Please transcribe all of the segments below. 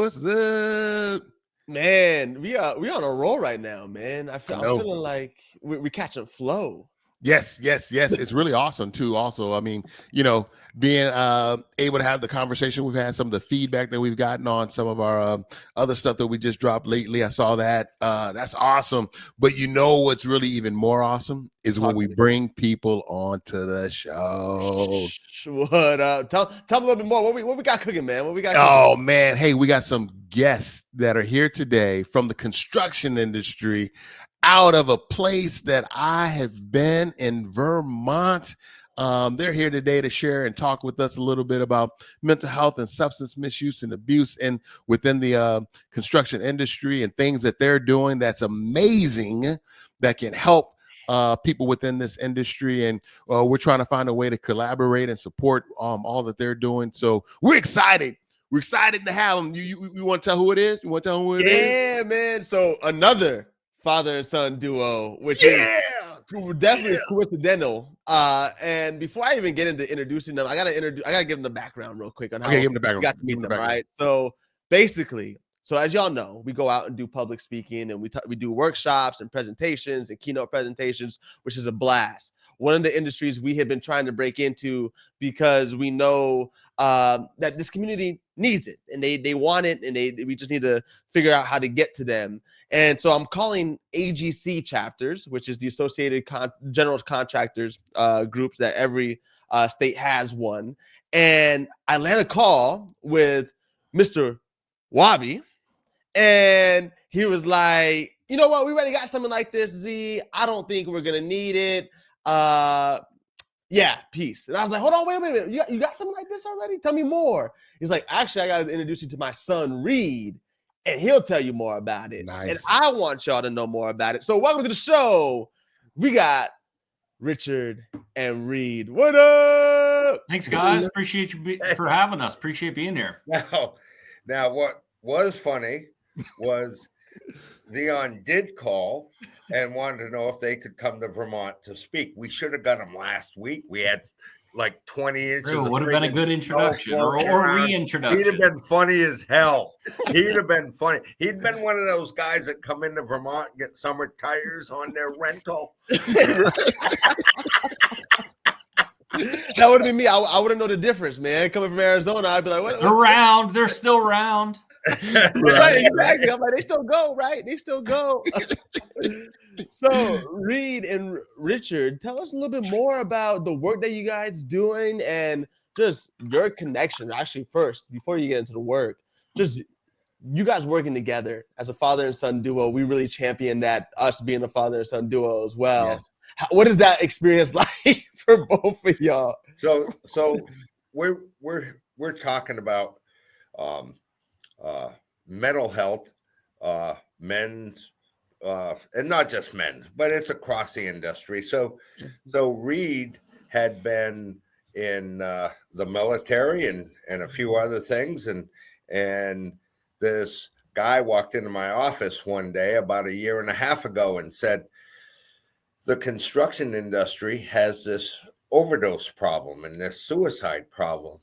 What's up? Man, we on a roll right now, man. I'm know. feeling like we're catching flow. Yes. It's really awesome too. Also, I mean, being able to have the conversation we've had, some of the feedback that we've gotten on some of our other stuff that we just dropped lately. I saw that. That's awesome. But what's really even more awesome is when we bring people onto the show. What up? Tell me a little bit more. What we got cooking, man? What we got cooking? Oh man, hey, we got some guests that are here today from the construction industry, out of a place that I have been in Vermont. They're here today to share and talk with us a little bit about mental health and substance misuse and abuse and within the construction industry and things that they're doing that's amazing that can help people within this industry. And we're trying to find a way to collaborate and support all that they're doing. So we're excited. We're excited to have them. You want to tell who it is? You want to tell who it is? Yeah, man. So another father and son duo, which is definitely coincidental. And before I even get into introducing them, I gotta give them the background real quick on how give them the background. we got to meet them. Right. So basically, as y'all know, we go out and do public speaking, and we do workshops and presentations and keynote presentations, which is a blast. One of the industries we have been trying to break into because we know that this community needs it and they want it, and we just need to figure out how to get to them. And so I'm calling AGC chapters, which is the Associated General Contractors groups that every state has one. And I land a call with Mr. Wobby, and he was like, you know what? We already got something like this, Z. I don't think we're going to need it. Yeah, peace. And I was like, hold on, wait a minute. You got something like this already? Tell me more. He's like, actually, I got to introduce you to my son, Reid, and he'll tell you more about it. Nice. And I want y'all to know more about it. So welcome to the show. We got Richard and Reid. What up? Thanks, guys. Appreciate you for having us. Appreciate being here. Now, what was funny was Zion did call and wanted to know if they could come to Vermont to speak. We should have got them last week. We had like 20 inches. It would have been a good introduction or reintroduction. He'd have been funny as hell. He'd have been funny. He'd been one of those guys that come into Vermont and get summer tires on their rental. That would have been me. I wouldn't know the difference, man. Coming from Arizona, I'd be like, what? They're round. They're still round. Right, exactly. I'm like, they still go, right? They still go. So, Reid and Richard, tell us a little bit more about the work that you guys doing and just your connection. Actually, first, before you get into the work, just you guys working together as a father and son duo. We really champion that, us being a father and son duo as well. Yes. What is that experience like for both of y'all? So we're talking about mental health, men's, and not just men, but it's across the industry. So Reid had been in the military and a few other things, and this guy walked into my office one day about 1.5 years ago and said, the construction industry has this overdose problem and this suicide problem.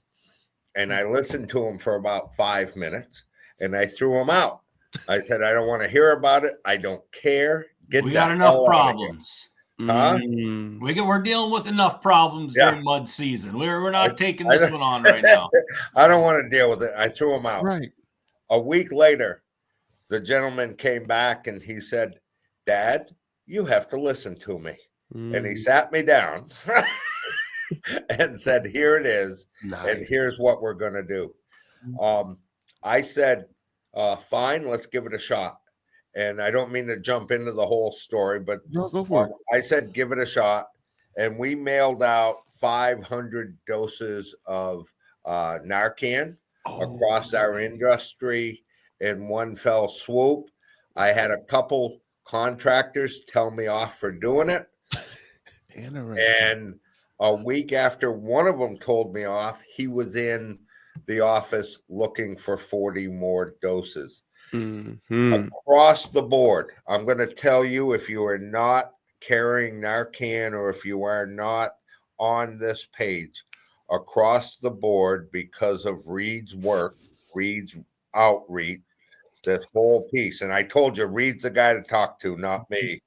And I listened to him for about 5 minutes and I threw him out. I said, I don't want to hear about it. I don't care. We got enough problems. Huh? We're dealing with enough problems during mud season. We're not taking this one on right now. I don't want to deal with it. I threw him out. Right. A week later, the gentleman came back and he said, Dad, you have to listen to me. And he sat me down and said, here it is. Nice. And here's what we're going to do. I said, fine, let's give it a shot. And I don't mean to jump into the whole story, but no, go for it. I said, give it a shot. And we mailed out 500 doses of Narcan across our industry in one fell swoop. I had a couple contractors tell me off for doing it. And a week after one of them told me off, he was in the office looking for 40 more doses. Across the board. I'm going to tell you, if you are not carrying Narcan or if you are not on this page, across the board, because of Reid's work, Reid's outreach, this whole piece. And I told you, Reid's the guy to talk to, not me.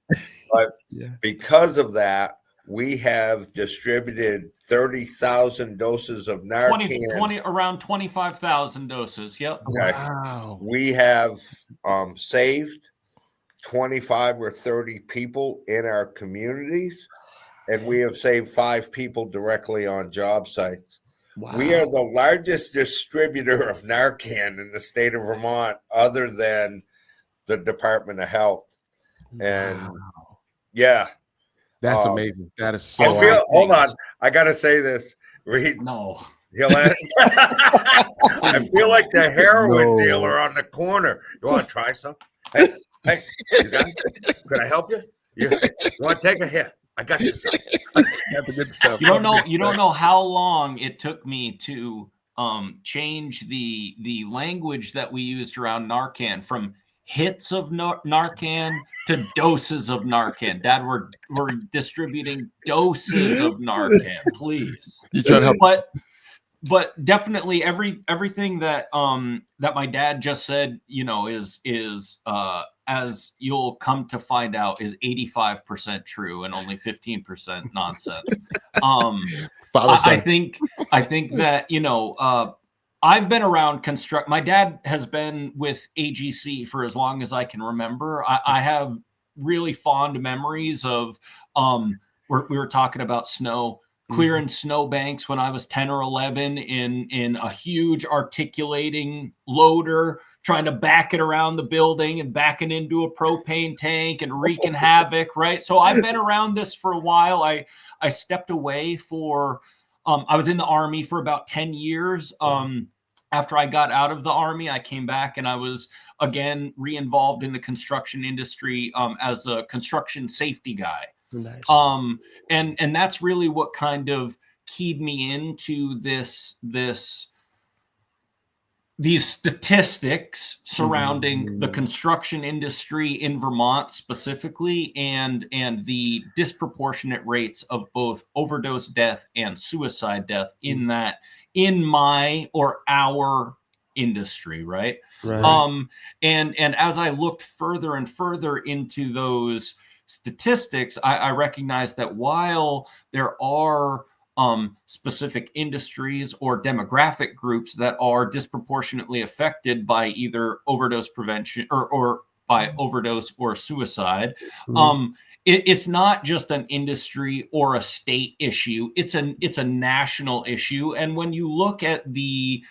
But because of that, we have distributed 30,000 doses of Narcan. Around 25,000 doses. Yep. Okay. Wow. We have saved 25 or 30 people in our communities, and we have saved 5 people directly on job sites. Wow. We are the largest distributor of Narcan in the state of Vermont, other than the Department of Health. And that's amazing. That is so. Hold on, I gotta say this. Reid. No. I feel like the heroin dealer on the corner. You want to try some? Hey, you got it? Can I help you? You want to take a hit? I got you. That's the good stuff. You don't know how long it took me to change the language that we used around Narcan from hits of Narcan to doses of Narcan. Dad, we're distributing doses of Narcan, please. You trying to help? But definitely everything that that my dad just said, is as you'll come to find out, is 85% true and only 15% nonsense. I think that I've been around construct. My dad has been with AGC for as long as I can remember. I have really fond memories of we were talking about snow. Clearing snowbanks when I was 10 or 11 in a huge articulating loader, trying to back it around the building and back it into a propane tank and wreaking havoc, right? So I've been around this for a while. I stepped away for, I was in the Army for about 10 years. After I got out of the Army, I came back and I was again re-involved in the construction industry as a construction safety guy. Nice. And that's really what kind of keyed me into these statistics surrounding the construction industry in Vermont specifically, and the disproportionate rates of both overdose death and suicide death in my or our industry, right? And as I looked further and further into those statistics, I recognize that while there are specific industries or demographic groups that are disproportionately affected by either overdose prevention or by overdose or suicide, it's not just an industry or a state issue. It's a national issue. And when you look at the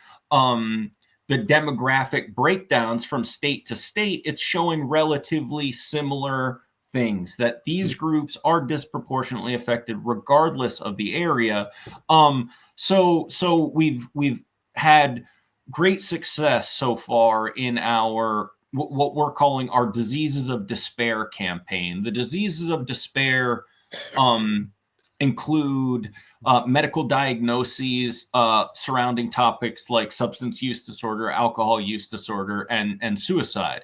demographic breakdowns from state to state, it's showing relatively similar things, that these groups are disproportionately affected regardless of the area. So we've had great success so far in our what we're calling our Diseases of Despair campaign. The Diseases of Despair include medical diagnoses surrounding topics like substance use disorder, alcohol use disorder, and suicide.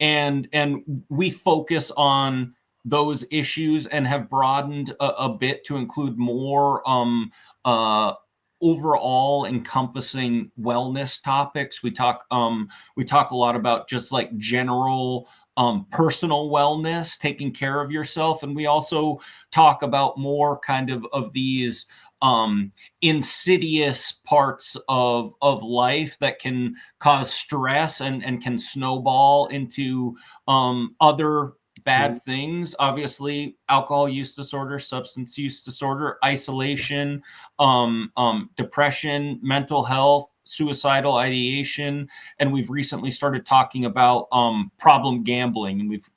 And we focus on those issues and have broadened a bit to include more overall encompassing wellness topics. We talk a lot about just like general personal wellness, taking care of yourself, and we also talk about more kind of these insidious parts of life that can cause stress and can snowball into other bad things. Obviously, alcohol use disorder, substance use disorder, isolation, depression, mental health, suicidal ideation, and we've recently started talking about problem gambling, and we've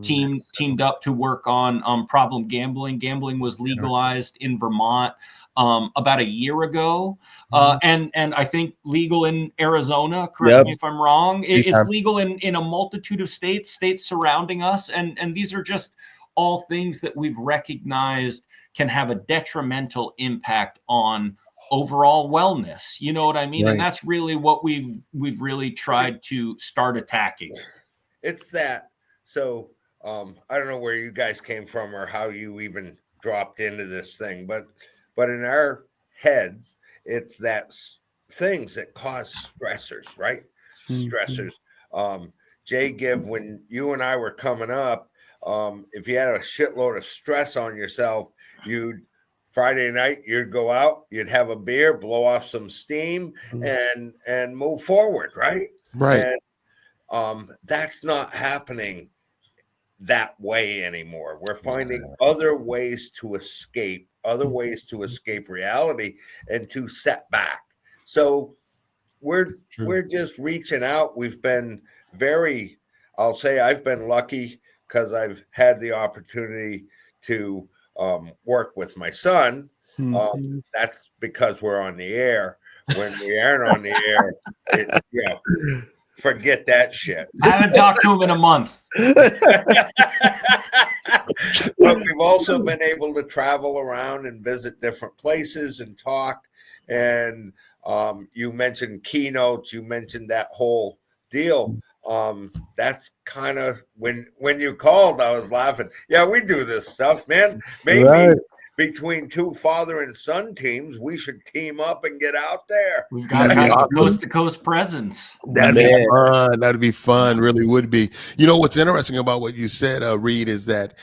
teamed up to work on problem gambling. Gambling was legalized in Vermont about a year ago, and I think legal in Arizona. Correct me if I'm wrong. It's legal in a multitude of states surrounding us, and these are just all things that we've recognized can have a detrimental impact on overall wellness. You know what I mean? Right. And that's really what we've really tried to start attacking. It's that. So I don't know where you guys came from or how you even dropped into this thing, but in our heads, it's that things that cause stressors, right? Stressors. Jay Gibb, when you and I were coming up, if you had a shitload of stress on yourself, you'd Friday night you'd go out, you'd have a beer, blow off some steam, and move forward, right? Right. And that's not happening that way anymore. We're finding other ways to escape, reality and to set back. So we're just reaching out. We've been I'll say I've been lucky because I've had the opportunity to work with my son. That's because we're on the air. When we aren't on the air, forget that shit. I haven't talked to him in a month. But we've also been able to travel around and visit different places and talk. And you mentioned keynotes, you mentioned that whole deal. That's kind of when you called, I was laughing. Yeah, we do this stuff, man. Maybe between two father and son teams, we should team up and get out there. We've got a coast to coast presence. That'd be fun. That'd be fun. Really would be. You know, what's interesting about what you said, Reid, is that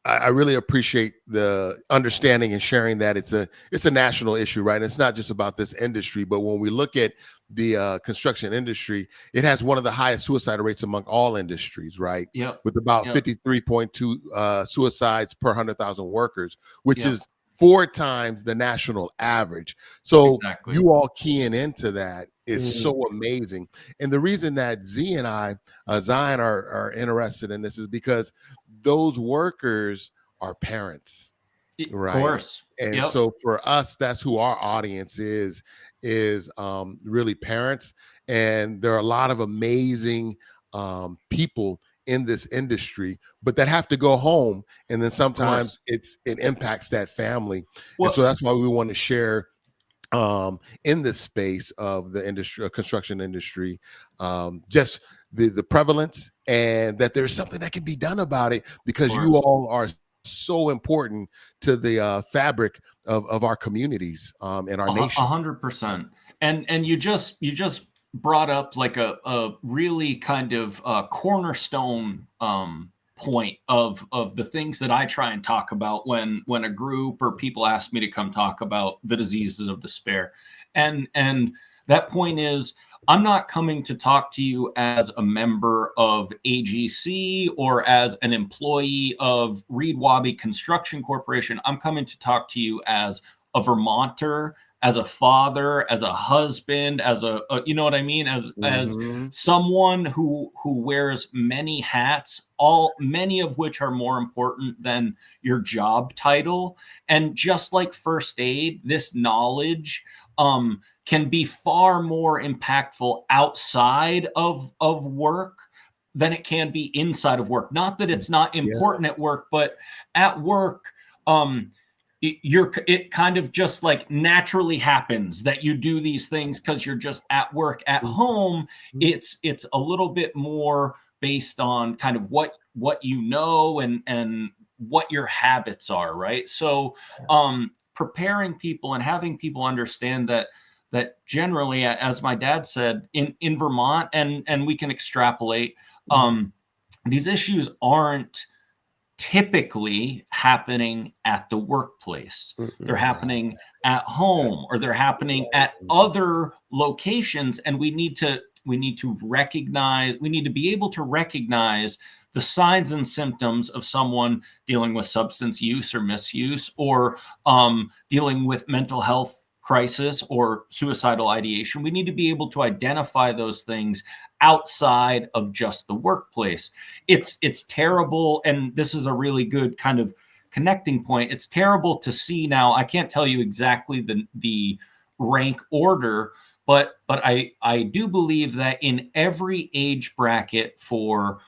I really appreciate the understanding and sharing that it's a national issue, right? And it's not just about this industry, but when we look at the construction industry, it has one of the highest suicide rates among all industries, right? Yeah. With about 53.2 suicides per 100,000 workers, which is 4 times the national average. So you all keying into that is so amazing. And the reason that Z and I, Zion, are interested in this is because those workers are parents, right? Of course. And so for us, that's who our audience is really parents. And there are a lot of amazing people in this industry, but that have to go home. And then sometimes it impacts that family. Well, and so that's why we want to share in this space of the industry, construction industry, just the prevalence, and that there's something that can be done about it, because you all are so important to the fabric of our communities and our nation. 100%. And you just brought up like a really kind of cornerstone point of the things that I try and talk about when a group or people ask me to come talk about the diseases of despair. And that point is, I'm not coming to talk to you as a member of AGC or as an employee of Reid Wobby Construction Corporation. I'm coming to talk to you as a Vermonter, as a father, as a husband, as a you know what I mean? As someone who wears many hats, many of which are more important than your job title. And just like first aid, this knowledge can be far more impactful outside of work than it can be inside of work. Not that it's not important at work, but at work, it kind of just like naturally happens that you do these things because you're just at work. At home, it's a little bit more based on kind of what you know and what your habits are, right? So preparing people and having people understand that generally, as my dad said, in Vermont, and we can extrapolate, these issues aren't typically happening at the workplace. They're happening at home, or they're happening at other locations, and we need to be able to recognize the signs and symptoms of someone dealing with substance use or misuse, or dealing with mental health crisis or suicidal ideation. We need to be able to identify those things outside of just the workplace. It's terrible, and this is a really good kind of connecting point. It's terrible to see now. I can't tell you exactly the rank order, but I do believe that in every age bracket for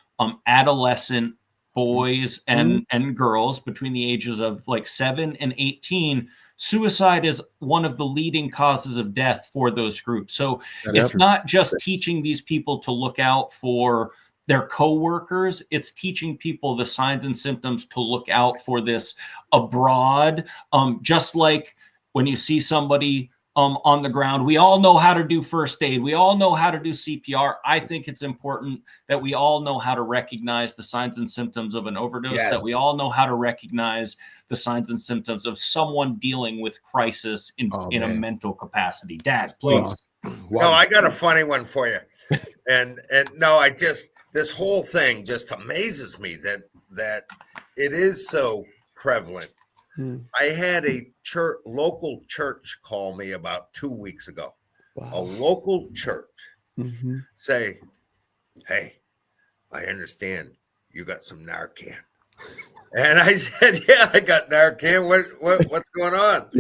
adolescent boys and girls between the ages of like 7 and 18, suicide is one of the leading causes of death for those groups. So it's not just teaching these people to look out for their coworkers. It's teaching people the signs and symptoms to look out for this abroad. Just like when you see somebody on the ground. We all know how to do first aid. We all know how to do CPR. I think it's important that we all know how to recognize the signs and symptoms of an overdose, Yes. that we all know how to recognize the signs and symptoms of someone dealing with crisis in a mental capacity. Dad, please. No, I got a funny one for you. And no, this whole thing just amazes me that it is so prevalent. I had a local church call me about 2 weeks ago. Wow. A local church say, "Hey, I understand you got some Narcan." And I said, "Yeah, I got Narcan. What's going on?"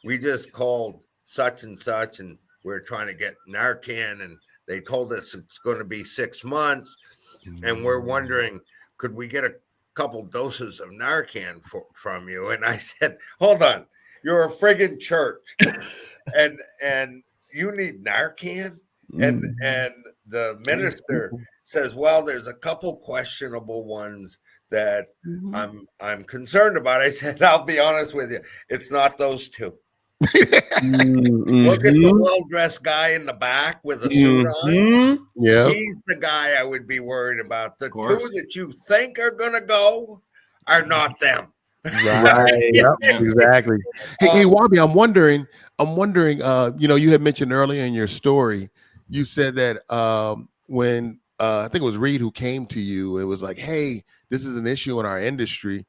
We just called such and such, and we're trying to get Narcan, and they told us it's going to be 6 months, and we're wondering, could we get a couple doses of Narcan from you? And I said, "Hold on, you're a friggin' church, and you need Narcan?" And the minister says, "Well, there's a couple questionable ones that I'm concerned about." I said, "I'll be honest with you, it's not those two. Look at the well-dressed guy in the back with a suit on. Yeah, He's the guy I would be worried about. The two that you think are going to go are not them." Right. Yep, exactly. Hey, Wobby, I'm wondering, you had mentioned earlier in your story, you said that when I think it was Reid who came to you, it was like, "Hey, this is an issue in our industry."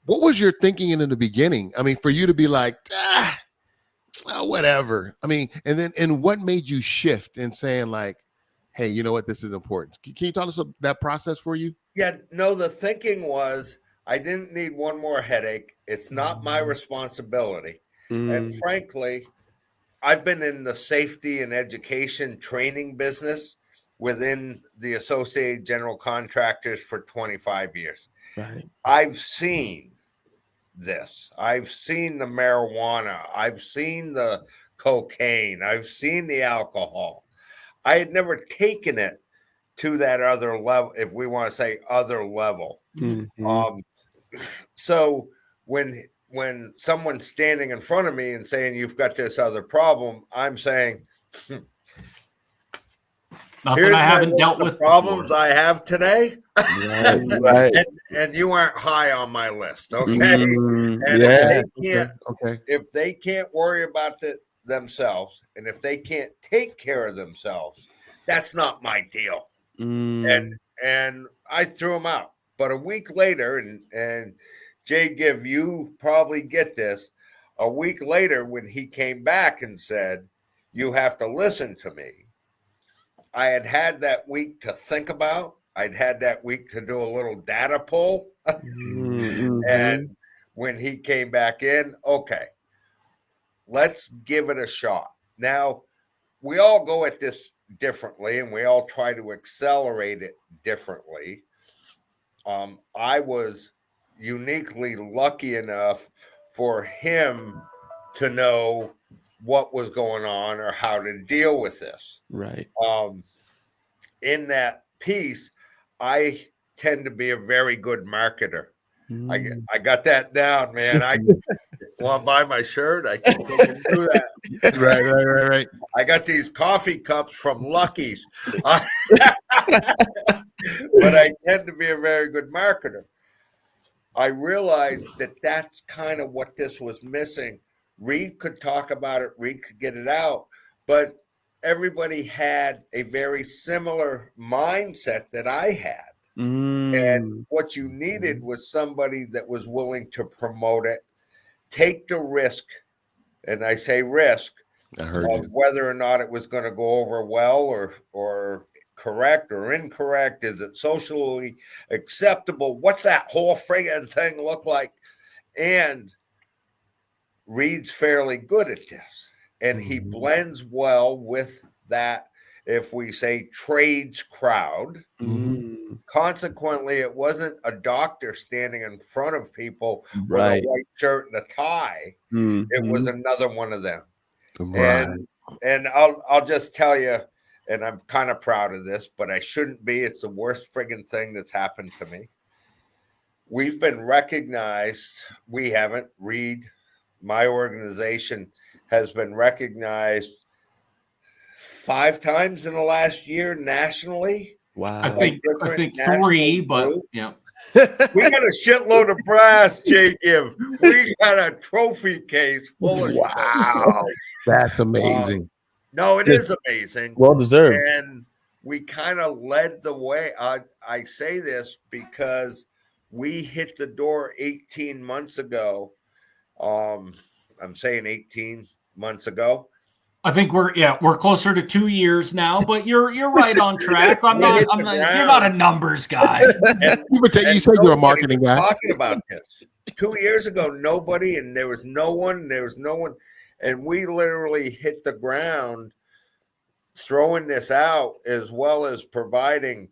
What was your thinking in the beginning? I mean, for you to be like, whatever. I mean, and what made you shift in saying like, "Hey, you know what? This is important." Can you tell us that process for you? Yeah, no, the thinking was I didn't need one more headache. It's not my responsibility. And frankly, I've been in the safety and education training business within the Associated General Contractors for 25 years. Right. I've seen this. I've seen the marijuana. I've seen the cocaine. I've seen the alcohol. I had never taken it to that other level, if we want to say other level. So when someone's standing in front of me and saying, "You've got this other problem," I'm saying, Nothing I haven't dealt with problems before. I have today. Right. and you aren't high on my list, okay? And if they can't worry about themselves, and if they can't take care of themselves, that's not my deal. And I threw them out. But a week later, and Jay Give, you probably get this, a week later when he came back and said, "You have to listen to me," I had that week to think about. I'd had that week to do a little data pull. And when he came back in, okay, let's give it a shot. Now, we all go at this differently, and we all try to accelerate it differently. I was uniquely lucky enough for him to know what was going on or how to deal with this. Right. In that piece, I tend to be a very good marketer. I got that down, man. I want to buy my shirt. I can do that. Right. I got these coffee cups from Lucky's. But I tend to be a very good marketer. I realized that that's kind of what this was missing. Reid could talk about it. Reid could get it out. But everybody had a very similar mindset that I had. And what you needed was somebody that was willing to promote it, take the risk. And I say risk of whether or not it was going to go over well or correct or incorrect. Is it socially acceptable? What's that whole friggin' thing look like? And Reid's fairly good at this, and he blends well with that, if we say trades crowd. Consequently, it wasn't a doctor standing in front of people with a white shirt and a tie. It was another one of them. And I'll just tell you, and I'm kind of proud of this, but I shouldn't be. It's the worst friggin' thing that's happened to me. We've been recognized. We haven't. Reid, my organization has been recognized 5 times in the last year nationally. Wow. I think different 3, national but group. yeah. We got a shitload of brass, Jacob. We got a trophy case full of stuff. Wow, that's amazing. No, it is amazing. Well deserved. And we kind of led the way. I say this because we hit the door 18 months ago. I'm saying 18 months ago. I think we're closer to 2 years now, but you're right on track. You're not a numbers guy. You said you're a marketing guy. Talking about this 2 years ago, nobody, and there was no one, and we literally hit the ground throwing this out, as well as providing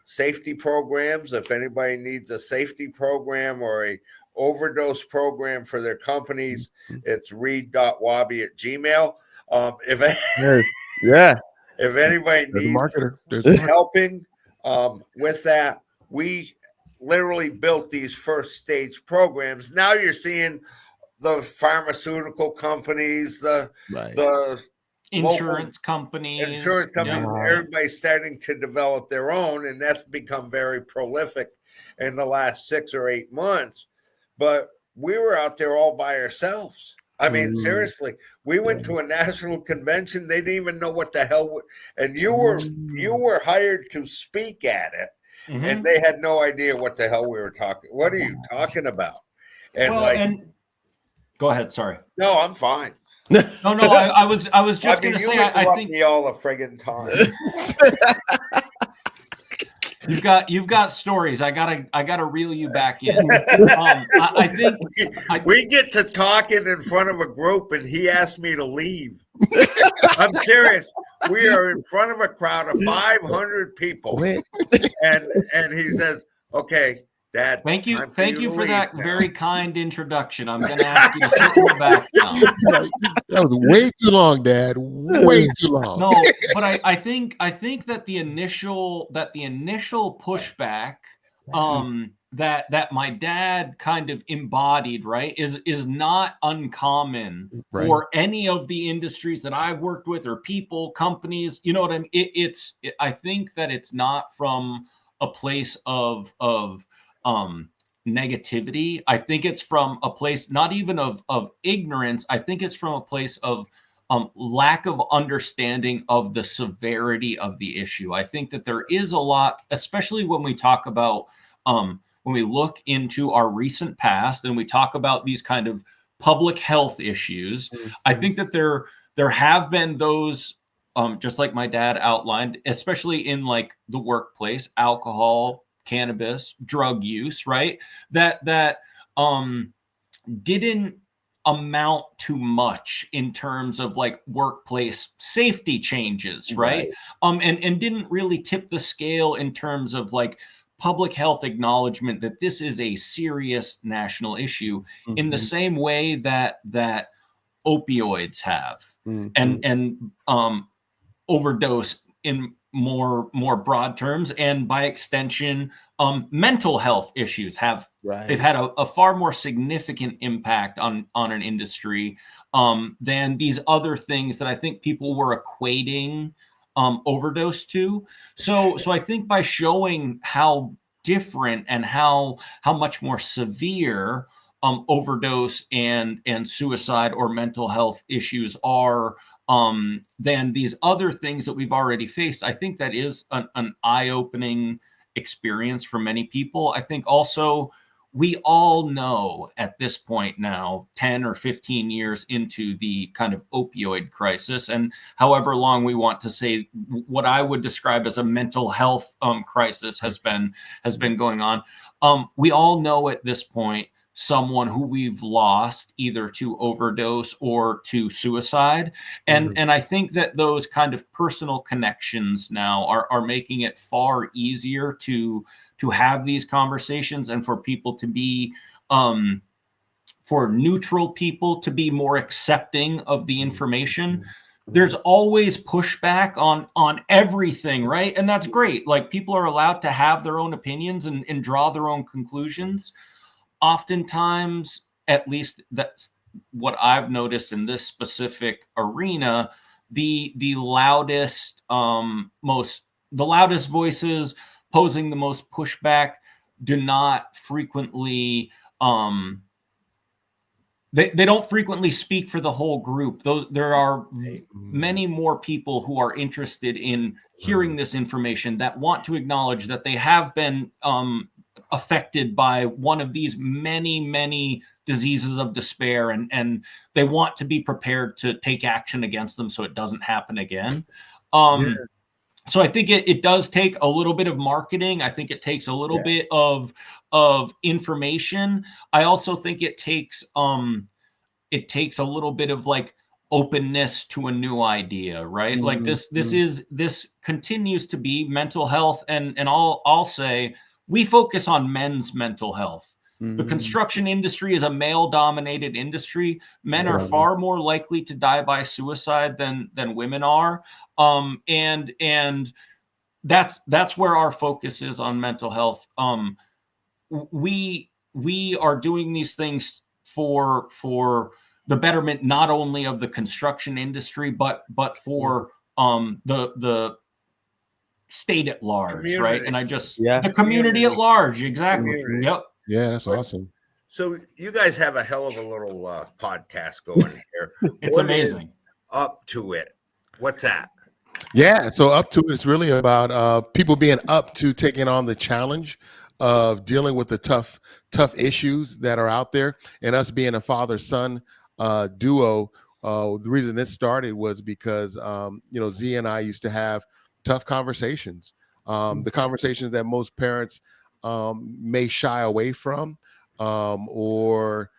safety programs. If anybody needs a safety program or a overdose program for their companies, it's reid.wobby@gmail. If anybody needs helping with that, we literally built these first stage programs. Now you're seeing the pharmaceutical companies, the insurance companies, everybody's starting to develop their own, and that's become very prolific in the last 6 or 8 months. But we were out there all by ourselves. I mean, seriously, we went to a national convention. They didn't even know what the hell. And you were hired to speak at it, and they had no idea what the hell we were talking. What are you talking about? And go ahead. Sorry. No, I'm fine. No. I was just going to say. I think me all the friggin' time. You've got stories. I gotta reel you back in. I think we get to talking in front of a group, and he asked me to leave. I'm serious. We are in front of a crowd of 500 people, and he says, "Okay, Dad, thank you for that very kind introduction. I'm going to ask you to sit in the back now." That was way too long, Dad. Way too long. No, but I think that the initial pushback that my dad kind of embodied, right, is not uncommon for any of the industries that I've worked with, or people, companies. You know what I mean? I think that it's not from a place of negativity. I think it's from a place not even of ignorance. I think it's from a place of lack of understanding of the severity of the issue. I think that there is a lot, especially when we talk about when we look into our recent past and we talk about these kind of public health issues. I think that there have been those, just like my dad outlined, especially in like the workplace, alcohol, cannabis, drug use, right? That didn't amount to much in terms of like workplace safety changes, right? And didn't really tip the scale in terms of like public health acknowledgement that this is a serious national issue in the same way that opioids have, and overdose in more broad terms, and by extension, mental health issues have. They've had a far more significant impact on an industry than these other things that I think people were equating overdose to. So I think by showing how different and how much more severe overdose and suicide or mental health issues are than these other things that we've already faced, I think that is an eye-opening experience for many people. I think also we all know at this point now, 10 or 15 years into the kind of opioid crisis, and however long we want to say what I would describe as a mental health crisis has been going on. We all know at this point someone who we've lost either to overdose or to suicide. And I think that those kind of personal connections now are making it far easier to have these conversations, and for people to be, for neutral people to be more accepting of the information. There's always pushback on everything, right? And that's great. Like, people are allowed to have their own opinions and draw their own conclusions. Oftentimes, at least what I've noticed in this specific arena, the loudest voices posing the most pushback do not frequently they don't frequently speak for the whole group. There are many more people who are interested in hearing this information, that want to acknowledge that they have been affected by one of these many diseases of despair, and they want to be prepared to take action against them so it doesn't happen again. So I think it does take a little bit of marketing. I think it takes a little bit of information. I also think it takes a little bit of like openness to a new idea, right? Like this continues to be mental health, and I'll say we focus on men's mental health. The construction industry is a male-dominated industry. Men are far more likely to die by suicide than women are. And that's where our focus is on mental health. We are doing these things for the betterment not only of the construction industry, but for the state at large, community. Right? And the community at large, exactly. Community. Yep. Yeah, that's awesome. So you guys have a hell of a little podcast going here. It's amazing. Up to it. What's that? Yeah, so Up to It is really about people being up to taking on the challenge of dealing with the tough issues that are out there, and us being a father-son duo. The reason this started was because Z and I used to have tough conversations, the conversations that most parents may shy away from or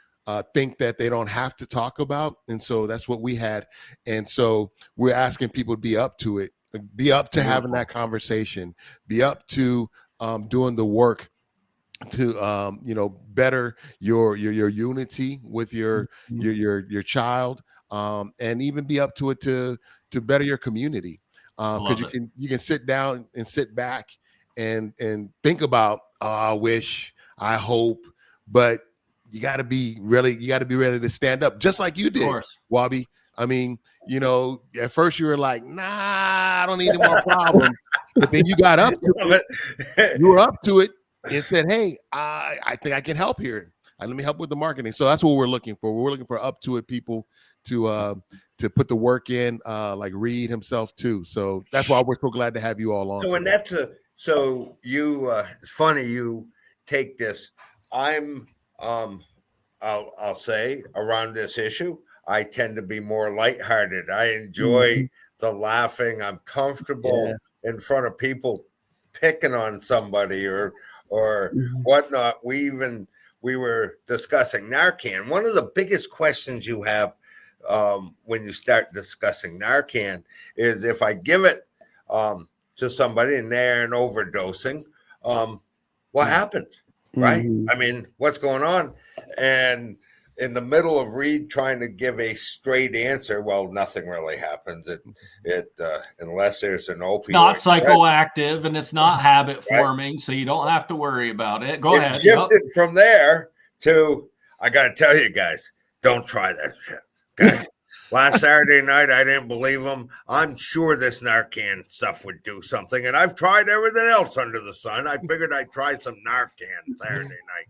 think that they don't have to talk about. And so that's what we had. And so we're asking people to be up to it, be up to having that conversation, be up to doing the work to better your unity with your child, and even be up to it to better your community, because you can sit down and sit back and think about, I wish, I hope, but you got to be ready to stand up, just like you did, Wobby. I mean, at first you were like, nah, I don't need any more problems. But then you got up to it. You were up to it and said, hey, I think I can help here. Let me help with the marketing. So that's what we're looking for. We're looking for up to it people to put the work in, like Reid himself too. So that's why we're so glad to have you all on. So, and it's funny you take this. I'll say around this issue, I tend to be more lighthearted. I enjoy the laughing. I'm comfortable in front of people picking on somebody or whatnot. We were discussing Narcan. One of the biggest questions you have when you start discussing Narcan is, if I give it to somebody and they're overdosing, what happened? Right? I mean, what's going on? And in the middle of Reid trying to give a straight answer, well, nothing really happens. It unless there's an opioid. It's not psychoactive and it's not habit forming, so you don't have to worry about it. Go ahead. Shifted from there to, I got to tell you guys, don't try that shit. Okay. Last Saturday night, I didn't believe him. I'm sure this Narcan stuff would do something, and I've tried everything else under the sun. I figured I'd try some Narcan Saturday night.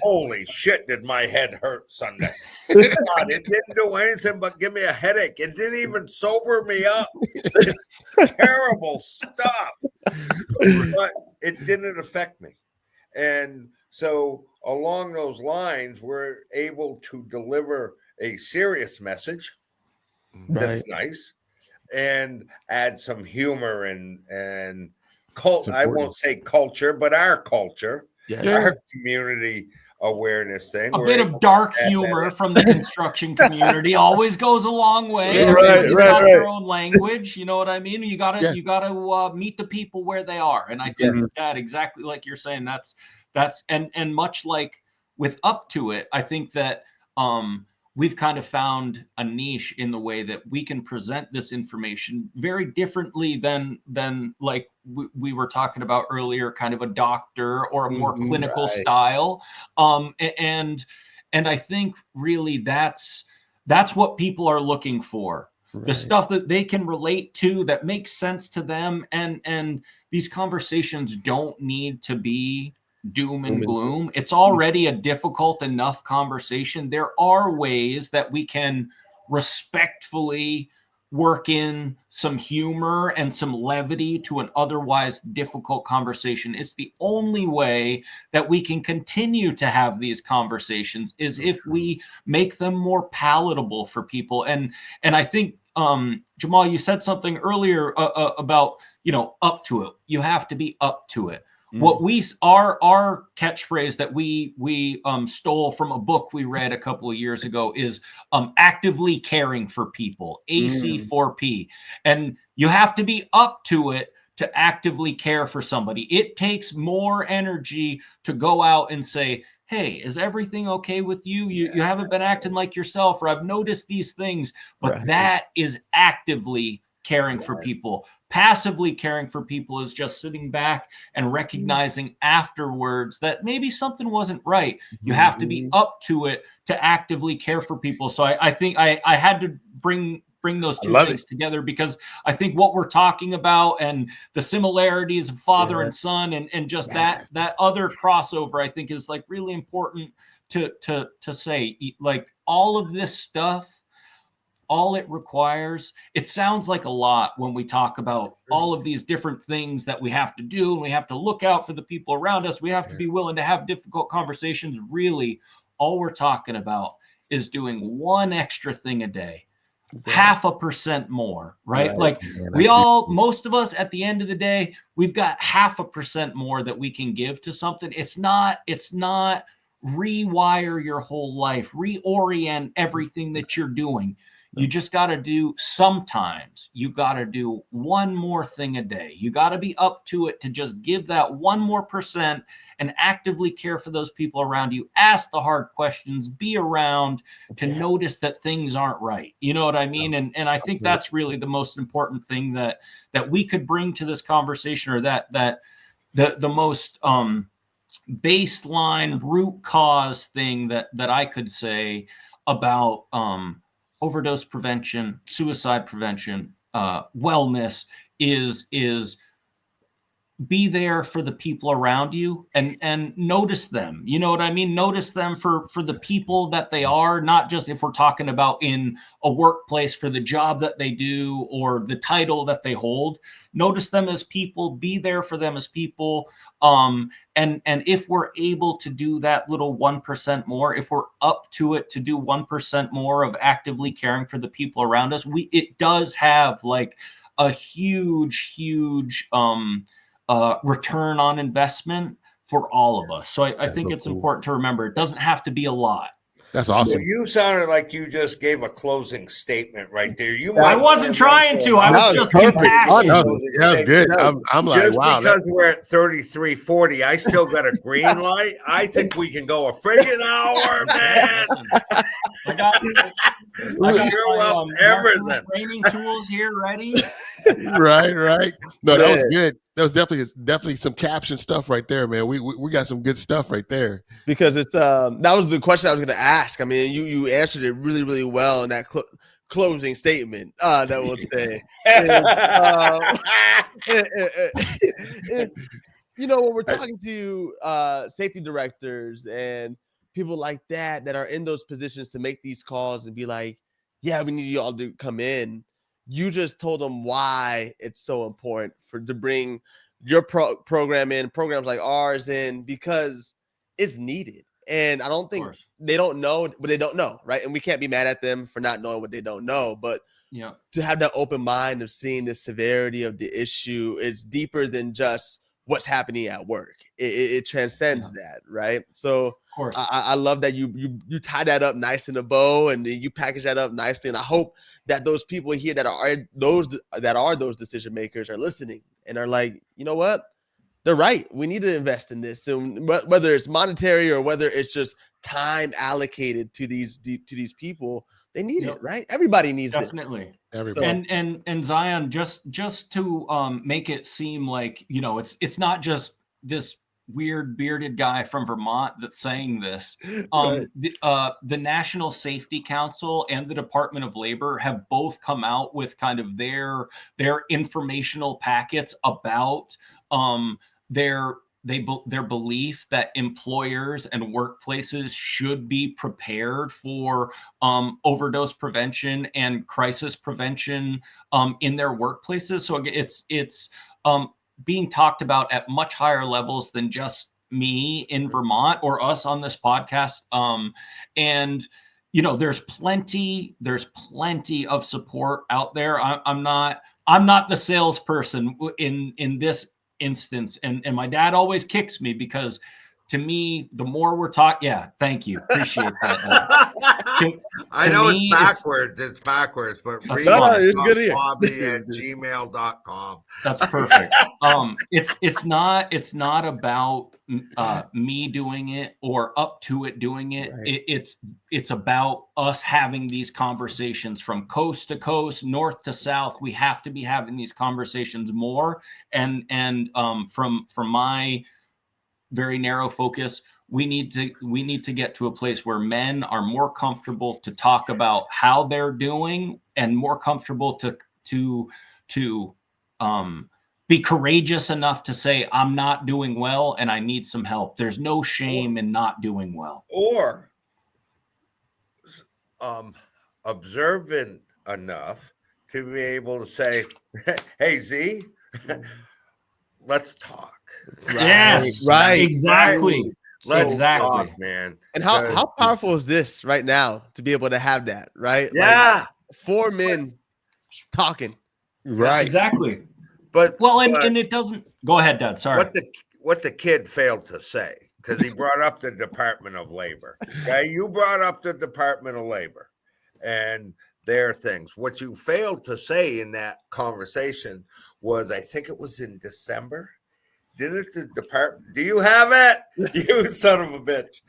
Holy shit, did my head hurt Sunday. God, it didn't do anything but give me a headache. It didn't even sober me up. It's terrible stuff. But it didn't affect me. And so along those lines, we're able to deliver a serious message. That's nice, and add some humor and cult. I won't say culture, but our culture, our community awareness thing. A bit of dark humor from the construction community always goes a long way. Everybody's got their own language. You know what I mean? You gotta meet the people where they are, and I think that exactly like you're saying. That's and much like with Up to It, I think that we've kind of found a niche in the way that we can present this information very differently than like we were talking about earlier, kind of a doctor or a more clinical style. And And I think really that's what people are looking for. Right. The stuff that they can relate to, that makes sense to them. And these conversations don't need to be doom and gloom. It's already a difficult enough conversation. There are ways that we can respectfully work in some humor and some levity to an otherwise difficult conversation. It's the only way that we can continue to have these conversations is if we make them more palatable for people. And I think, Jamal, you said something earlier about, up to it. You have to be up to it. What our catchphrase that we stole from a book we read a couple of years ago is actively caring for people, AC4P. And you have to be up to it to actively care for somebody. It takes more energy to go out and say, hey, is everything okay with you? You haven't been acting like yourself, or I've noticed these things. But that is actively caring for people. Passively caring for people is just sitting back and recognizing afterwards that maybe something wasn't right. You have to be up to it to actively care for people. So I think I had to bring those two things together, because I think what we're talking about and the similarities of father and son and just that other crossover, I think is like really important to say. Like all of this stuff, all it requires, it sounds like a lot when we talk about all of these different things that we have to do, and we have to look out for the people around us. We have to be willing to have difficult conversations. Really, all we're talking about is doing one extra thing a day, 0.5% more, right? Like most of us at the end of the day, we've got 0.5% more that we can give to something. It's not rewire your whole life, reorient everything that you're doing. You just got to do, sometimes you got to do one more thing a day. You got to be up to it to just give that 1 more % and actively care for those people around you. Ask the hard questions, be around to notice that things aren't right. You know what I mean? And I think that's really the most important thing that we could bring to this conversation, or that the most baseline root cause thing that I could say about overdose prevention, suicide prevention, wellness is be there for the people around you and notice them. You know what I mean? Notice them for the people that they are, not just if we're talking about in a workplace for the job that they do or the title that they hold. Notice them as people, be there for them as people. And if we're able to do that little 1% more, if we're up to it to do 1% more of actively caring for the people around us, it does have like a huge return on investment for all of us. So I think it's important to remember it doesn't have to be a lot. That's awesome. Well, you sounded like you just gave a closing statement right there. I wasn't trying to. I was just impassioned. That was good. I'm like, just wow. Because we're at 33:40, I still got a green light. I think we can go a friggin' hour, man. I got everything. Training tools here ready. Right. No, that was good. That was definitely some caption stuff right there, man. We got some good stuff right there. Because it's that was the question I was going to ask. I mean, you answered it really, really well in that closing statement. That will say, when we're talking to safety directors and people like that are in those positions to make these calls and be like, yeah, we need you all to come in. You just told them why it's so important to bring your program in, programs like ours in, because it's needed. And I don't think they don't know what they don't know, right? And we can't be mad at them for not knowing what they don't know. But to have that open mind of seeing the severity of the issue, it's deeper than just what's happening at work. It transcends that, right? So of course, I love that you tie that up nice in a bow and you package that up nicely. And I hope that those people here that are those decision makers are listening and are like, you know what? They're right. We need to invest in this. So whether it's monetary or whether it's just time allocated to these people, they need it, right? Everybody needs it. Definitely. Everybody. And Zion, just to make it seem like, it's not just this weird bearded guy from Vermont that's saying this. Right. The National Safety Council and the Department of Labor have both come out with kind of their informational packets about their belief that employers and workplaces should be prepared for overdose prevention and crisis prevention in their workplaces. So it's being talked about at much higher levels than just me in Vermont or us on this podcast. And there's plenty of support out there. I'm not the salesperson in this instance, and my dad always kicks me because to me, the more we're talking, thank you, appreciate that. I know it's backwards, but That's read fine. It's good here. Wobby@gmail.com. That's perfect. It's not about me doing it or up to it doing it. Right. It's about us having these conversations from coast to coast, north to south. We have to be having these conversations more. And from my very narrow focus, we need to get to a place where men are more comfortable to talk about how they're doing and more comfortable to be courageous enough to say, I'm not doing well and I need some help. There's no shame in not doing well. Or observant enough to be able to say, hey, Z, let's talk. Yes, Right. exactly. Let's Exactly. talk, man. And how powerful is this right now to be able to have that, right? Yeah. Like 4 men talking. Right. Exactly. But And it doesn't go ahead, Dad. Sorry. what the kid failed to say, because he brought up the Department of Labor. Okay, you brought up the Department of Labor and their things. What you failed to say in that conversation was, I think it was in December. Didn't the department? Do you have it? You son of a bitch.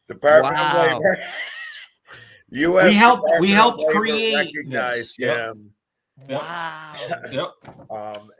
Department of Labor. U.S. We helped Labor create recognized this. Yep. him Yep.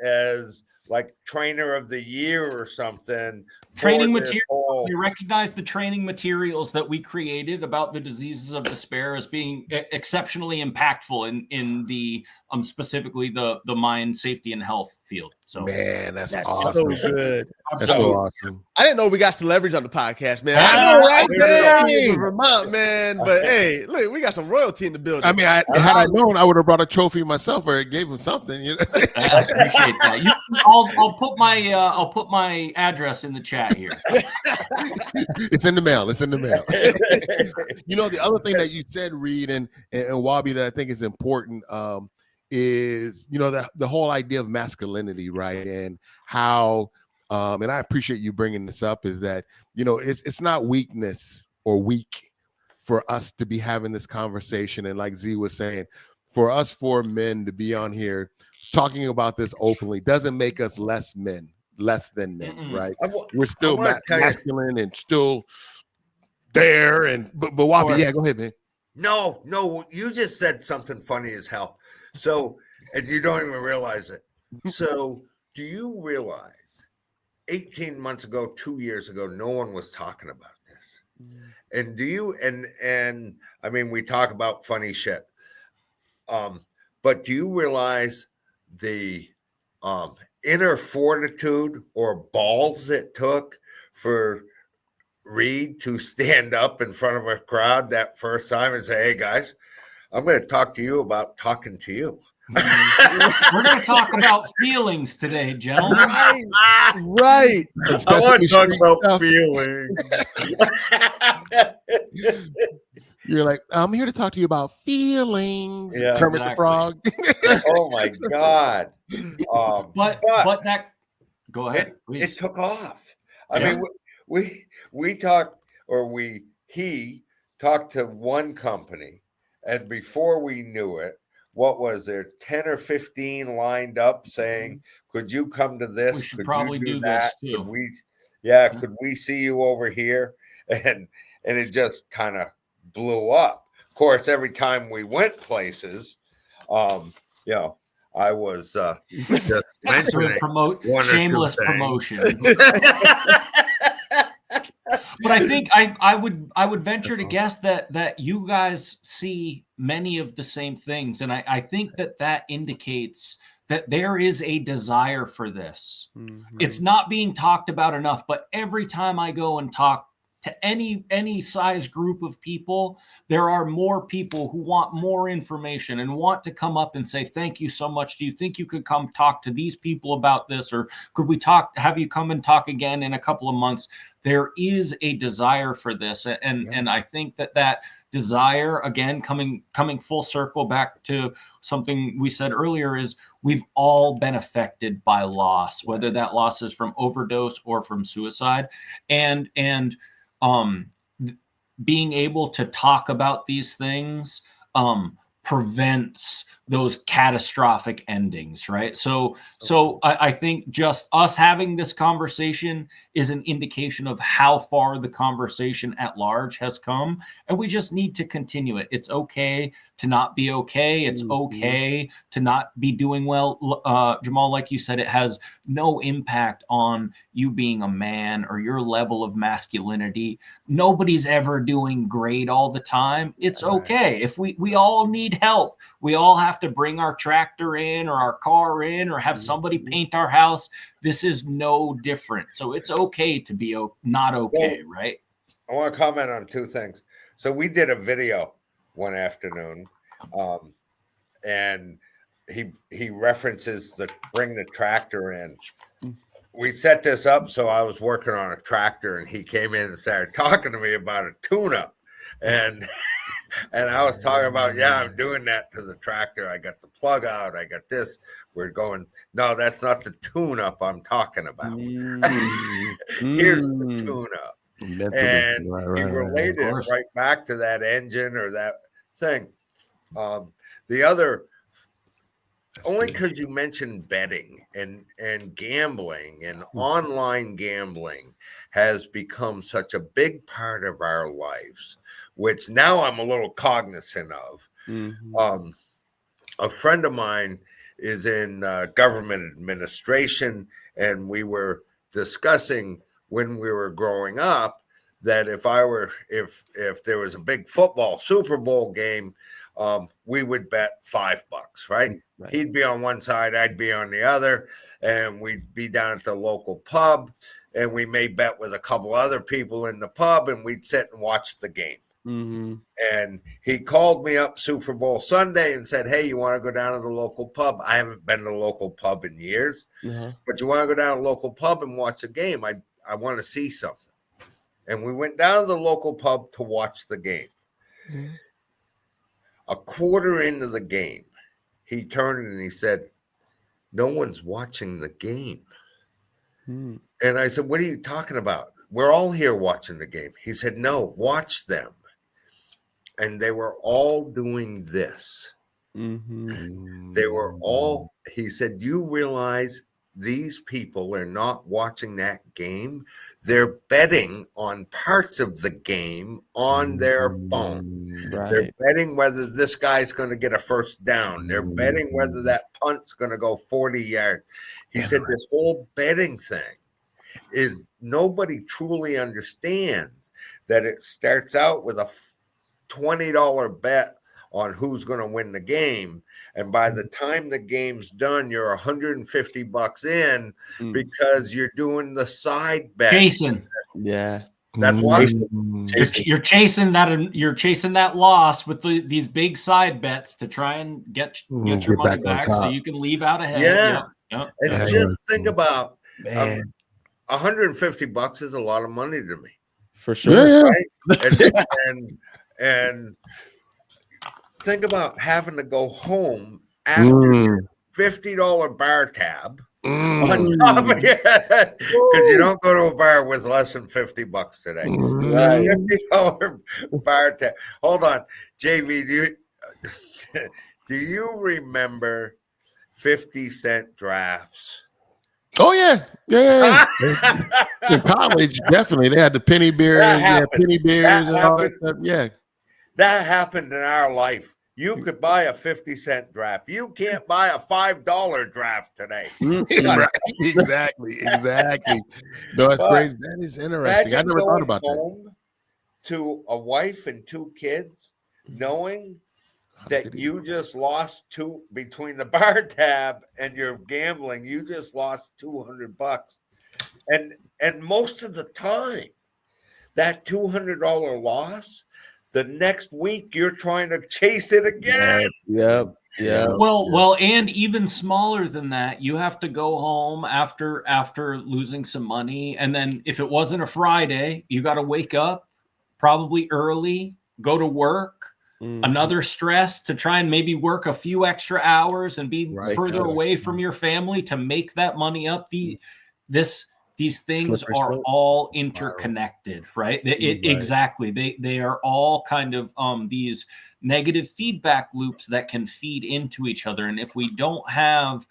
as like trainer of the year or something. Training materials. We recognize the training materials that we created about the diseases of despair as being exceptionally impactful in the specifically the mind safety and health field. So Man, that's So awesome. good. That's so awesome. I didn't know we got celebrities on the podcast, man. I I know, right? right? Dang. Vermont, man. But hey, look, we got some royalty in the building. I mean, had I known, I would have brought a trophy myself or gave him something. You know? I appreciate that. I'll put my address in the chat here. It's in the mail. It's in the mail. The other thing that you said, Reid and Wobby, that I think is important is the whole idea of masculinity, right? And how and I appreciate you bringing this up, is that it's not weakness or weak for us to be having this conversation, and like Z was saying, for us 4 men to be on here talking about this openly doesn't make us less than men, right? We're still masculine and still there. And but Wobby, go ahead, man. No, you just said something funny as hell. So, and you don't even realize it. So, do you realize 18 months ago, 2 years ago, no one was talking about this? And do you, and I mean, we talk about funny shit. But do you realize the inner fortitude or balls it took for Reid to stand up in front of a crowd that first time and say, hey guys, I'm going to talk to you about talking to you. We're going to talk about feelings today, gentlemen. Right. I want to talk about feelings. You're like, I'm here to talk to you about feelings. Yeah, Kermit the Frog. Oh my God. But that, go ahead. It took off. I mean, we talked, or he talked to one company, and before we knew it, what was there, 10 or 15 lined up saying, could you come to this? We should could probably you do that? this too. Could we see you over here? And it just kind of blew up. Of course, every time we went places, I I was just mentioning promote one or two shameless things. promotion. But I think I would venture to guess that you guys see many of the same things, and I think that indicates that there is a desire for this. Mm-hmm. It's not being talked about enough, but every time I go and talk to any size group of people, there are more people who want more information and want to come up and say, thank you so much. Do you think you could come talk to these people about this? Or could we have you come and talk again in a couple of months? There is a desire for this. And I think that desire, again, coming full circle back to something we said earlier, is we've all been affected by loss, whether that loss is from overdose or from suicide. And being able to talk about these things prevents those catastrophic endings, right? So I think just us having this conversation is an indication of how far the conversation at large has come, and we just need to continue it. It's okay to not be okay. It's okay to not be doing well. Jamal, like you said, it has no impact on you being a man or your level of masculinity. Nobody's ever doing great all the time. It's okay. If we all need help, we all have to bring our tractor in or our car in or have somebody paint our house. This is no different. So it's okay to be not okay, right? I want to comment on two things. So we did a video one afternoon, and he references the bring the tractor in. We set this up, so I was working on a tractor, and he came in and started talking to me about a tune-up, and I was talking about, I'm doing that to the tractor. I got the plug out. I got this. We're going. No, that's not the tune-up I'm talking about. Here's the tune-up. And he related it right back to that engine or that thing. The other, only because you mentioned betting and gambling and online gambling has become such a big part of our lives, which now I'm a little cognizant of. A friend of mine is in government administration, and we were discussing when we were growing up that if there was a big football Super Bowl game, we would bet $5, right? He'd be on one side, I'd be on the other, and we'd be down at the local pub, and we may bet with a couple other people in the pub, and we'd sit and watch the game. And he called me up Super Bowl Sunday and said, hey, you want to go down to the local pub? I haven't been to the local pub in years, but you want to go down to the local pub and watch a game? I want to see something. And we went down to the local pub to watch the game. A quarter into the game, he turned and he said, no one's watching the game. And I said, what are you talking about? We're all here watching the game. He said, no, watch them. And they were all doing this. They were all, he said, you realize these people are not watching that game. They're betting on parts of the game on their phone. They're betting whether this guy's going to get a first down. They're betting whether that punt's going to go 40 yards. He said this whole betting thing is nobody truly understands that it starts out with a $20 bet on who's going to win the game. And by the time the game's done, you're $150 in because you're doing the side bet. Jason. Yeah. That's why you're chasing that loss with these big side bets to try and get your money back so you can leave out ahead. And just think about $150 is a lot of money to me. For sure. Right? And think about having to go home after $50 bar tab on top of it, because you don't go to a bar with less than $50 today. $50 bar tab. Hold on, JV. Do you remember 50-cent drafts? Oh yeah. In college, definitely they had the penny beers, and all that stuff. Yeah. That happened in our life You could buy a 50-cent draft. You can't buy a $5 draft today. Right. Exactly. No, it's But crazy. That is interesting. I Imagine never thought going about that. home to a wife and 2 kids, knowing that you just lost between the bar tab and your gambling, you just lost $200. And most of the time, that $200 loss, the next week you're trying to chase it again. Yep. Well, and even smaller than that, you have to go home after losing some money, and then if it wasn't a Friday, you got to wake up probably early, go to work. Another stress to try and maybe work a few extra hours and be further away from your family to make that money up. These things are all interconnected, right? Exactly. They are all kind of these negative feedback loops that can feed into each other. And if we don't have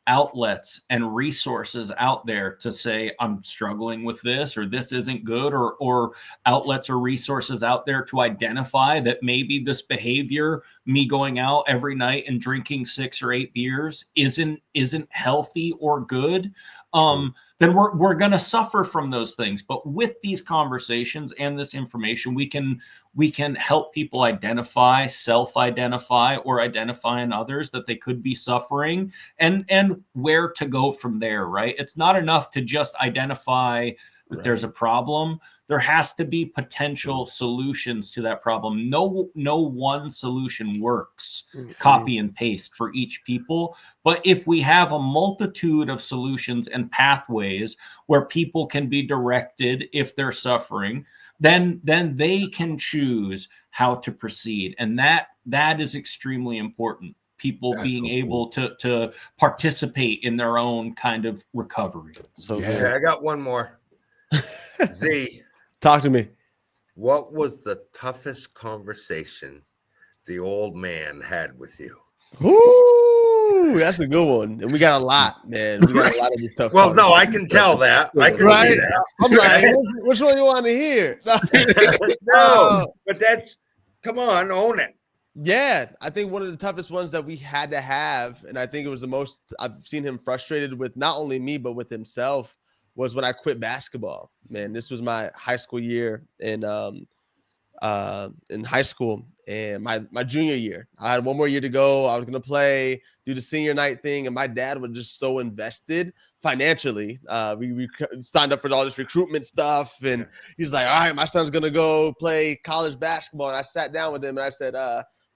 outlets and resources out there to say, I'm struggling with this, or this isn't good, or outlets or resources out there to identify that maybe this behavior, me going out every night and drinking 6 or 8 beers isn't healthy or good, then we're going to suffer from those things. But with these conversations and this information, we can help people identify, self-identify, or identify in others that they could be suffering, and where to go from there, right? It's not enough to just identify that there's a problem. There has to be potential solutions to that problem. No one solution works, copy and paste for each people. But if we have a multitude of solutions and pathways where people can be directed if they're suffering, then they can choose how to proceed. And that is extremely important. People being able to participate in their own kind of recovery. I got one more. Z, talk to me. What was the toughest conversation the old man had with you? Ooh, that's a good one. And we got a lot, man. We got a lot of these tough. Well, no, I can tell that. I can see that. I'm like, which one you want to hear? No, but come on, own it. Yeah, I think one of the toughest ones that we had to have, and I think it was the most I've seen him frustrated with, not only me, but with himself, was when I quit basketball. Man, this was my high school year in high school, and my junior year. I had one more year to go. I was going to play, do the senior night thing, and my dad was just so invested financially. We signed up for all this recruitment stuff, and he's like, all right, my son's going to go play college basketball. And I sat down with him, and I said,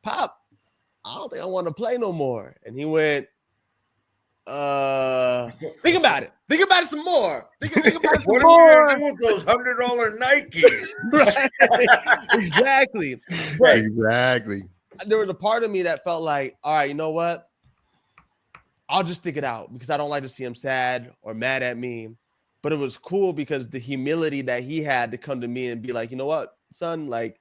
Pop, I don't think I want to play no more. And he went, think about it. Think about it some more. Think about it some more. What are you doing with those $100 Nikes? Right. Exactly. Right. Exactly. There was a part of me that felt like, all right, you know what? I'll just stick it out because I don't like to see him sad or mad at me. But it was cool because the humility that he had to come to me and be like, you know what, son, like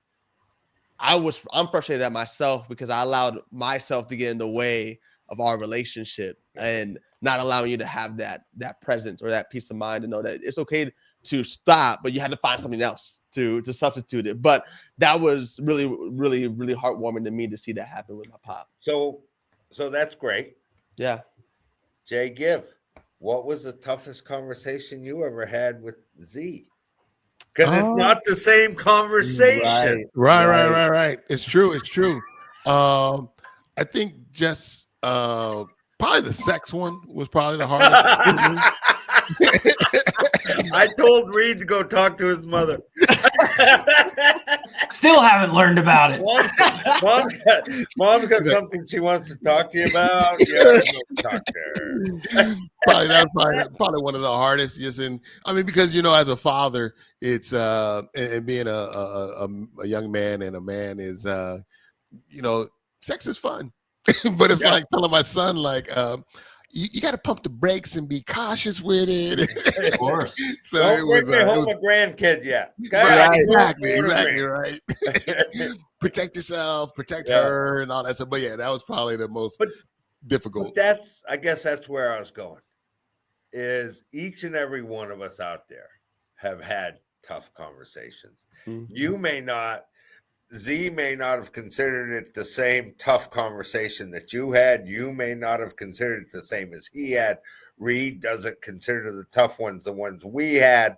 I'm frustrated at myself because I allowed myself to get in the way of our relationship and not allowing you to have that presence or that peace of mind to know that it's okay to stop, but you had to find something else to substitute it. But that was really, really, really heartwarming to me to see that happen with my pop. So that's great. Yeah. Jay, what was the toughest conversation you ever had with Z? Because it's not the same conversation. Right. It's true. I think just probably the sex one was probably the hardest. I told Reid to go talk to his mother. Still haven't learned about it. Mom's got something she wants to talk to you about. Yeah, talk to her. Probably one of the hardest. Yes, and I mean because as a father, it's and being a young man and a man is sex is fun, but it's like telling my son you got to pump the brakes and be cautious with it. Of course. So don't bring me home a grandkid yet. Right, exactly right. Protect yourself, protect her, and all that stuff. But yeah, that was probably the most difficult. But I guess that's where I was going. Is each and every one of us out there have had tough conversations. Mm-hmm. You may not. Z may not have considered it the same tough conversation that you had. You may not have considered it the same as he had. Reid doesn't consider the tough ones the ones we had.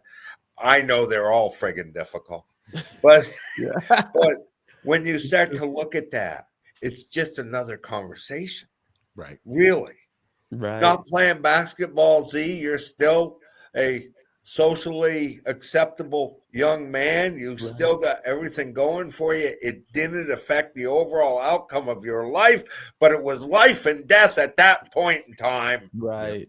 I know they're all friggin' difficult. But, but when you start to look at that, it's just another conversation. Right. Really. Right. Not playing basketball, Z, you're still a socially acceptable young man. You've still got everything going for you. It didn't affect the overall outcome of your life, but it was life and death at that point in time. Right.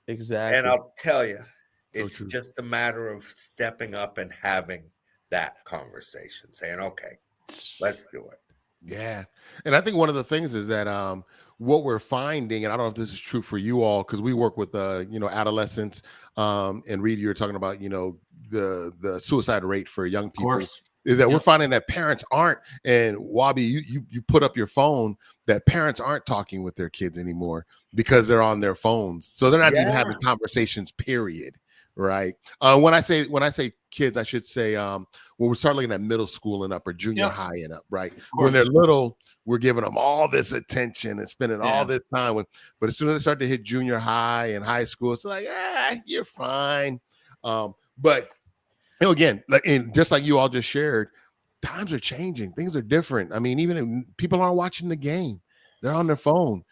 Exactly. And I'll tell you, So it's true. just a matter of stepping up and having that conversation, saying, okay, let's do it. Yeah. And I think one of the things is that what we're finding, and I don't know if this is true for you all, because we work with adolescents, and Reid, you're talking about, the suicide rate for young Of people, course. is that we're Yep. finding that parents aren't, and Wobby, you put up your phone, that parents aren't talking with their kids anymore because they're on their phones. So they're not even having conversations, period. Right. When I say kids, I should say when we start looking at middle school and up, or junior Yep. high and up, right? course. When they're little, we're giving them all this attention and spending all Yeah. this time with, but as soon as they start to hit junior high and high school, it's like, you're fine. But again, and just like you all just shared, times are changing, things are different. I mean, even people aren't watching the game, they're on their phone,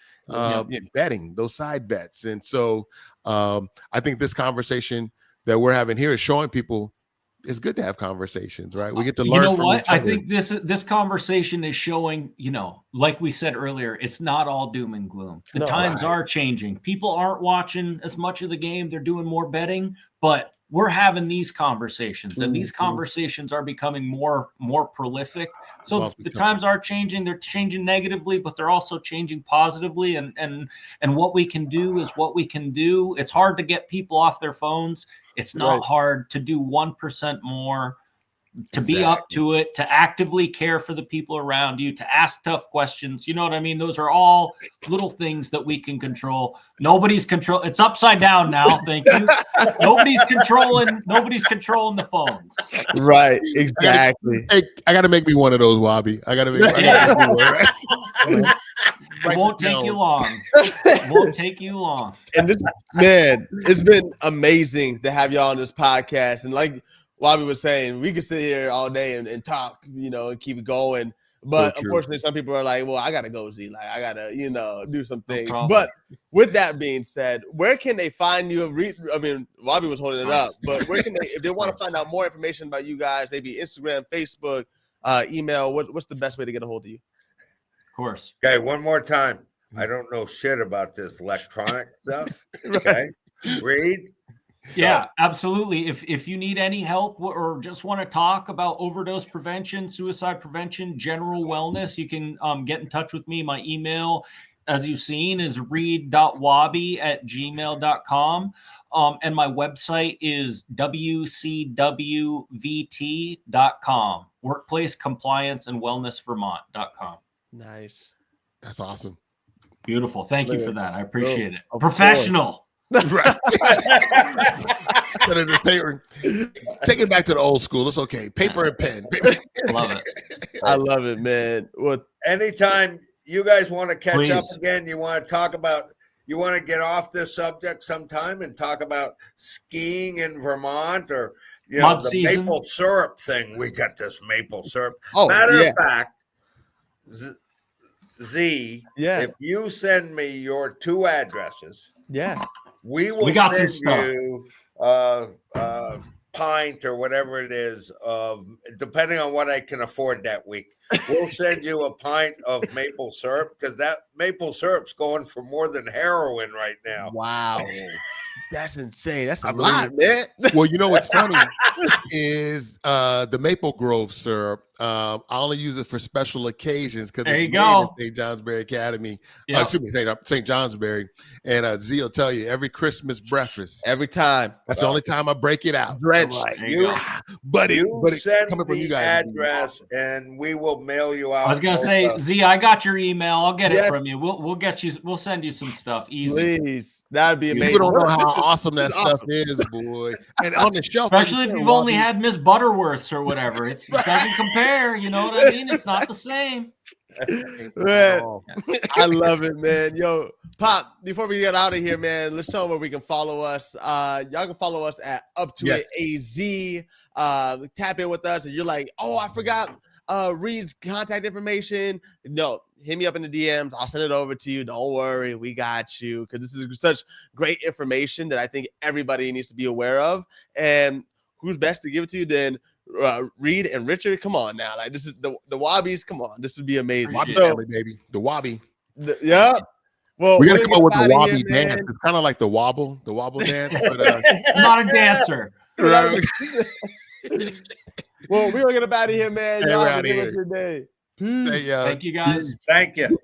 betting those side bets. And so I think this conversation that we're having here is showing people it's good to have conversations, right? We get to learn from each I other. think this conversation is showing, like we said earlier, it's not all doom and gloom. The times are changing. People aren't watching as much of the game. They're doing more betting, but we're having these conversations, and these conversations are becoming more prolific. So the times are changing. They're changing negatively, but they're also changing positively. And what we can do is what we can do. It's hard to get people off their phones. It's not hard to do 1% more, to be up to it, to actively care for the people around you, to ask tough questions. You know what I mean? Those are all little things that we can control. Nobody's control. It's upside down now. Thank you. Nobody's controlling the phones. Right. Exactly. I got to make me one of those, Wobby. I got to make one. It won't take you long. It won't take you long. And this, man, it's been amazing to have y'all on this podcast. And like Wobby was saying, we could sit here all day and talk, and keep it going. But unfortunately, some people are like, well, I got to go, Z. Like, I got to, do some things. But with that being said, where can they find you? I mean, Wobby was holding it up. But where can they, if they want to find out more information about you guys, maybe Instagram, Facebook, email, what's the best way to get a hold of you? Of course. Okay, one more time. I don't know shit about this electronic stuff. Okay, Reid? Yeah, absolutely. If you need any help or just want to talk about overdose prevention, suicide prevention, general wellness, you can get in touch with me. My email, as you've seen, is reid.wobby@gmail.com. And my website is wcwvt.com, Workplace Compliance and Wellness Vermont.com. Nice. That's awesome. Beautiful. Thank you for that. I appreciate it. Of Professional. Right. Instead of the paper, take it back to the old school. It's okay. Paper and pen. Love it. I love it, man. Well, anytime you guys want to catch up Please. again, you want to talk about, you want to get off this subject sometime and talk about skiing in Vermont, or Mud the season. maple syrup thing. We got this maple syrup. Oh, Matter yeah. of fact, Z, Yeah. if you send me your 2 addresses, Yeah. we will got some send stuff. you pint or whatever it is of, depending on what I can afford that week. We'll send you a pint of maple syrup, because that maple syrup's going for more than heroin right now. Wow. That's insane. That's a I believe lot, man. Well, what's funny is the Maple Grove syrup. I only use it for special occasions because There it's you made go. at St. Johnsbury Academy. Yep. Excuse me, St. Johnsbury. And Z will tell you every Christmas breakfast. Every time. That's the only time I break it out. Drenched. I'm like, There you go. but it's send coming from you the guys. address, and we will mail you out. I was gonna both say, of- Z, I got your email. I'll get Yes. it from you. We'll get you. We'll send you some stuff. Easy. Please. That'd be amazing. People don't know how awesome that This is stuff awesome. is, boy. And on the shelf, Especially if you've only had Miss Butterworth's or whatever. It doesn't compare. there. You know what I mean? It's not the same. Man, I love it, man. Yo, Pop, before we get out of here, man, let's tell them where we can follow us. Y'all can follow us at Up to It AZ. Tap in with us, and you're like, oh, I forgot Reid's contact information. No, hit me up in the DMs. I'll send it over to you. Don't worry, we got you. Because this is such great information that I think everybody needs to be aware of. And who's best to give it to you than Reid and Richard? Come on now, like this is the Wobbies. Come on, this would be amazing. Wobby So, family, baby. The Wobby. yeah. Well, We gotta come up with the outta Wobby here, dance. man. It's kind of like the wobble dance. But, I'm not a dancer. right. Well, we're gonna get up out of here, man. Hey, Y'all we're have a outta good here. rest of your day. Hey, Thank you guys. Thank you.